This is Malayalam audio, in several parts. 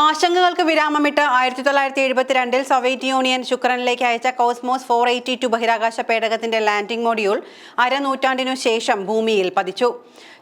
ആശങ്കകൾക്ക് വിരാമമിട്ട് 1972 സോവിയറ്റ് യൂണിയൻ ശുക്രനിലേക്ക് അയച്ച കോസ്മോസ് 482 ബഹിരാകാശ പേടകത്തിന്റെ ലാൻഡിംഗ് മൊഡ്യൂൾ അരനൂറ്റാണ്ടിനു ശേഷം ഭൂമിയിൽ പതിച്ചു.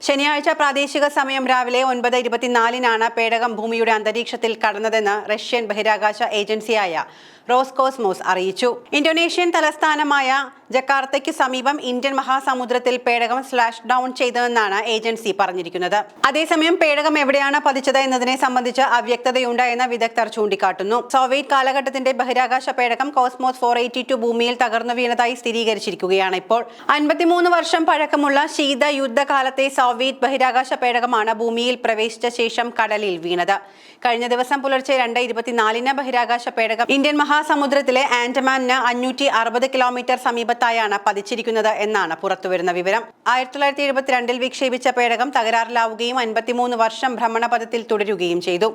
ശനിയാഴ്ച പ്രാദേശിക സമയം രാവിലെ 9:24-നാണ് പേടകം ഭൂമിയുടെ അന്തരീക്ഷത്തിൽ കടന്നതെന്ന് റഷ്യൻ ബഹിരാകാശ ഏജൻസിയായ റോസ്കോസ്മോസ് അറിയിച്ചു. ഇന്തോനേഷ്യൻ തലസ്ഥാനമായ ജക്കാർത്തയ്ക്ക് സമീപം ഇന്ത്യൻ മഹാസമുദ്രത്തിൽ പേടകം സ്ലാഷ് ഡൗൺ ചെയ്തതെന്നാണ് ഏജൻസി പറഞ്ഞിരിക്കുന്നത്. അതേസമയം പേടകം എവിടെയാണ് പതിച്ചത് എന്നതിനെ സംബന്ധിച്ച് അവ്യക്തതയുണ്ട് എന്ന് വിദഗ്ധർ ചൂണ്ടിക്കാട്ടുന്നു. സോവിയറ്റ് കാലഘട്ടത്തിന്റെ ബഹിരാകാശ പേടകം കോസ്മോസ് 482 ഭൂമിയിൽ തകർന്നു വീണതായി സ്ഥിരീകരിച്ചിരിക്കുകയാണ്. ഇപ്പോൾ 53 വർഷം പഴക്കമുള്ള ശീത യുദ്ധകാലത്തെ സോവിയറ്റ് ബഹിരാകാശ പേടകമാണ് ഭൂമിയിൽ പ്രവേശിച്ച ശേഷം കടലിൽ വീണത്. കഴിഞ്ഞ ദിവസം പുലർച്ചെ 2:24 ബഹിരാകാശ പേടകം ഇന്ത്യൻ മഹാസമുദ്രത്തിലെ ആൻഡമാനിന് 560 കിലോമീറ്റർ സമീപത്തായാണ് പതിച്ചിരിക്കുന്നത് എന്നാണ് പുറത്തുവരുന്ന വിവരം. 1972 വിക്ഷേപിച്ച പേടകം തകരാറിലാവുകയും 53 വർഷം ഭ്രമണപഥത്തിൽ തുടരുകയും ചെയ്തു.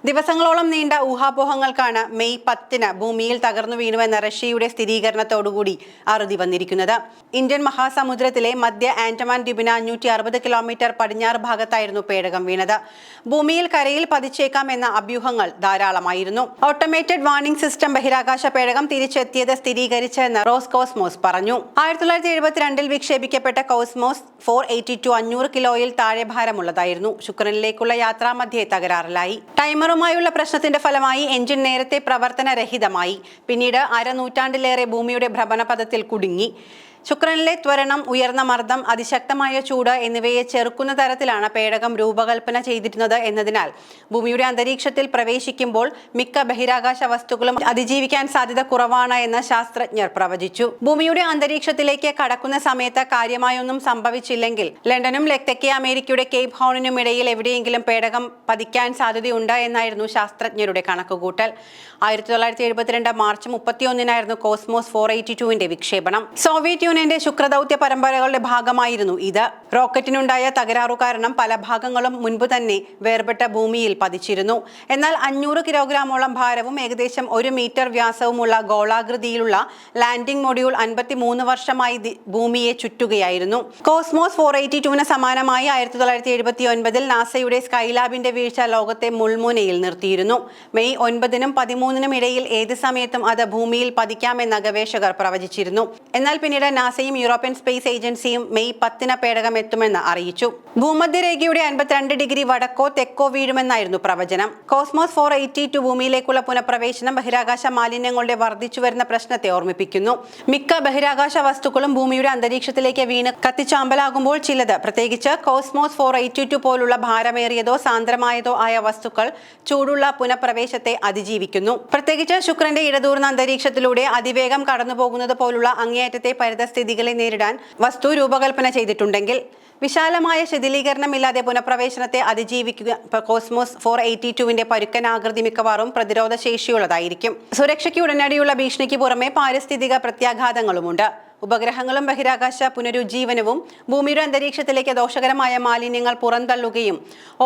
ദിവസങ്ങളോളം നീണ്ട ഊഹാപോഹങ്ങൾക്കാണ് മെയ് 10-ന് ഭൂമിയിൽ തകർന്നു വീണുവെന്ന റഷ്യയുടെ സ്ഥിരീകരണത്തോടുകൂടി അറുതി വന്നിരിക്കുന്നത്. ഇന്ത്യൻ മഹാസമുദ്രത്തിലെ മധ്യ ആൻഡമാൻ ദ്വീപിന് 560 കിലോമീറ്റർ പടിഞ്ഞാറ് ഭാഗത്തായിരുന്നു പേടകം വീണത്. ഭൂമിയിൽ കരയിൽ പതിച്ചേക്കാം എന്ന അഭ്യൂഹങ്ങൾ ധാരാളമായിരുന്നു. ഓട്ടോമേറ്റഡ് വാർണിംഗ് സിസ്റ്റം ബഹിരാകാശ പേടകം തിരിച്ചെത്തിയത് സ്ഥിരീകരിച്ചെന്ന് റോസ്കോസ്മോസ് പറഞ്ഞു. 1972 വിക്ഷേപിക്കപ്പെട്ട കോസ്മോസ് 482 500 കിലോയിൽ താഴെ ഭാരമുള്ളതായിരുന്നു. ശുക്രനിലേക്കുള്ള യാത്രാമധ്യേ തകരാറിലായി. ടൈമറുമായുള്ള പ്രശ്നത്തിന്റെ ഫലമായി എഞ്ചിൻ നേരത്തെ പ്രവർത്തനരഹിതമായി. പിന്നീട് അരനൂറ്റാണ്ടിലേറെ ഭൂമിയുടെ ഭ്രമണപഥത്തിൽ കുടുങ്ങി. ശുക്രനിലെ ത്വരണം, ഉയർന്ന മർദ്ദം, അതിശക്തമായ ചൂട് എന്നിവയെ ചെറുക്കുന്ന തരത്തിലാണ് പേടകം രൂപകൽപ്പന ചെയ്തിരുന്നത് എന്നതിനാൽ ഭൂമിയുടെ അന്തരീക്ഷത്തിൽ പ്രവേശിക്കുമ്പോൾ മിക്ക ബഹിരാകാശ വസ്തുക്കളും അതിജീവിക്കാൻ സാധ്യത കുറവാണ് എന്ന് ശാസ്ത്രജ്ഞർ പ്രവചിച്ചു. ഭൂമിയുടെ അന്തരീക്ഷത്തിലേക്ക് കടക്കുന്ന സമയത്ത് കാര്യമായൊന്നും സംഭവിച്ചില്ലെങ്കിൽ ലണ്ടനും തെക്കേ അമേരിക്കയുടെ കേപ്പ് ഹോണിനും ഇടയിൽ എവിടെയെങ്കിലും പേടകം പതിക്കാൻ സാധ്യതയുണ്ട് എന്നായിരുന്നു ശാസ്ത്രജ്ഞരുടെ കണക്കുകൂട്ടൽ. 1972 മാർച്ച് 31-നായിരുന്നു കോസ്മോസ് 482-ന്റെ വിക്ഷേപണം. സോവിയറ്റ് യൂണിയന്റെ ശുക്രദൗത്യ പരമ്പരകളുടെ ഭാഗമായിരുന്നു ഇത്. റോക്കറ്റിനുണ്ടായ തകരാറു കാരണം പല ഭാഗങ്ങളും മുൻപ് തന്നെ വേർപെട്ട ഭൂമിയിൽ പതിച്ചിരുന്നു. എന്നാൽ 500 കിലോഗ്രാമോളം ഭാരവും ഏകദേശം 1 മീറ്റർ വ്യാസവുമുള്ള ഗോളാകൃതിയിലുള്ള ലാൻഡിംഗ് മൊഡ്യൂൾ 53 വർഷമായി ഭൂമിയെ ചുറ്റുകയായിരുന്നു. കോസ്മോസ് 482-ന് സമാനമായി 1979 നാസയുടെ സ്കൈലാബിന്റെ വീഴ്ച ലോകത്തെ മുൾമുനയിൽ നിർത്തിയിരുന്നു. മെയ് 9-നും 13-നും ഇടയിൽ ഏത് സമയത്തും അത് ഭൂമിയിൽ പതിക്കാമെന്ന് ഗവേഷകർ പ്രവചിച്ചിരുന്നു. എന്നാൽ പിന്നീട് നാസയും യൂറോപ്യൻ സ്പേസ് ഏജൻസിയും മെയ് 10-ന് പേടകം എത്തുമെന്ന് അറിയിച്ചു. ഭൂമധ്യരേഖയുടെ 52 ഡിഗ്രി വടക്കോ തെക്കോ വീഴുമെന്നായിരുന്നു പ്രവചനം. കോസ്മോസ് 482 ഭൂമിയിലേക്കുള്ള പുനഃപ്രവേശനം ബഹിരാകാശ മാലിന്യങ്ങളുടെ വർദ്ധിച്ചുവരുന്ന പ്രശ്നത്തെ ഓർമ്മിപ്പിക്കുന്നു. മിക്ക ബഹിരാകാശ വസ്തുക്കളും ഭൂമിയുടെ അന്തരീക്ഷത്തിലേക്ക് വീണ് കത്തിച്ചാമ്പലാകുമ്പോൾ ചിലത്, പ്രത്യേകിച്ച് കോസ്മോസ് 482 പോലുള്ള ഭാരമേറിയതോ സാന്ദ്രമായതോ ആയ വസ്തുക്കൾ ചൂടുള്ള പുനഃപ്രവേശത്തെ അതിജീവിക്കുന്നു. പ്രത്യേകിച്ച് ശുക്രന്റെ ഇടതൂർന്ന അന്തരീക്ഷത്തിലൂടെ അതിവേഗം കടന്നുപോകുന്നത് പോലുള്ള അങ്ങേയറ്റത്തെ പരിതസ്ഥിതികളെ നേരിടാൻ വസ്തു രൂപകൽപ്പന ചെയ്തിട്ടുണ്ടെങ്കിൽ വിശാലമായ ശിഥിലീകരണമില്ലാതെ പുനഃപ്രവേശനത്തെ അതിജീവിക്കുക. കോസ്മോസ് 482-ന്റെ പരുക്കൻ ആകൃതി മിക്കവാറും പ്രതിരോധ ശേഷിയുള്ളതായിരിക്കും. സുരക്ഷയ്ക്ക് ഉടനടിയുള്ള ഭീഷണിക്ക് പുറമെ പാരിസ്ഥിതിക പ്രത്യാഘാതങ്ങളുമുണ്ട്. ഉപഗ്രഹങ്ങളും ബഹിരാകാശ പുനരുജ്ജീവനവും ഭൂമിയുടെ അന്തരീക്ഷത്തിലേക്ക് ദോഷകരമായ മാലിന്യങ്ങൾ പുറന്തള്ളുകയും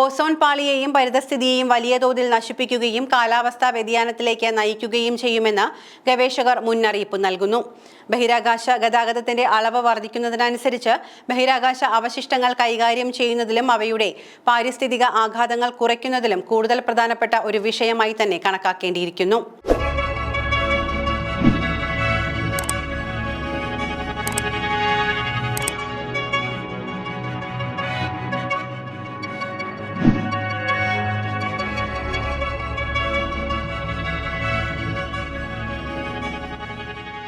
ഓസോൺ പാളിയെയും പരിതസ്ഥിതിയെയും വലിയ തോതിൽ നശിപ്പിക്കുകയും കാലാവസ്ഥാ വ്യതിയാനത്തിലേക്ക് നയിക്കുകയും ചെയ്യുമെന്ന് ഗവേഷകർ മുന്നറിയിപ്പ് നൽകുന്നു. ബഹിരാകാശ ഗതാഗതത്തിന്റെ അളവ് വർദ്ധിക്കുന്നതിനനുസരിച്ച് ബഹിരാകാശ അവശിഷ്ടങ്ങൾ കൈകാര്യം ചെയ്യുന്നതിലും അവയുടെ പാരിസ്ഥിതിക ആഘാതങ്ങൾ കുറയ്ക്കുന്നതിലും കൂടുതൽ പ്രധാനപ്പെട്ട ഒരു വിഷയമായി തന്നെ കണക്കാക്കേണ്ടിയിരിക്കുന്നു.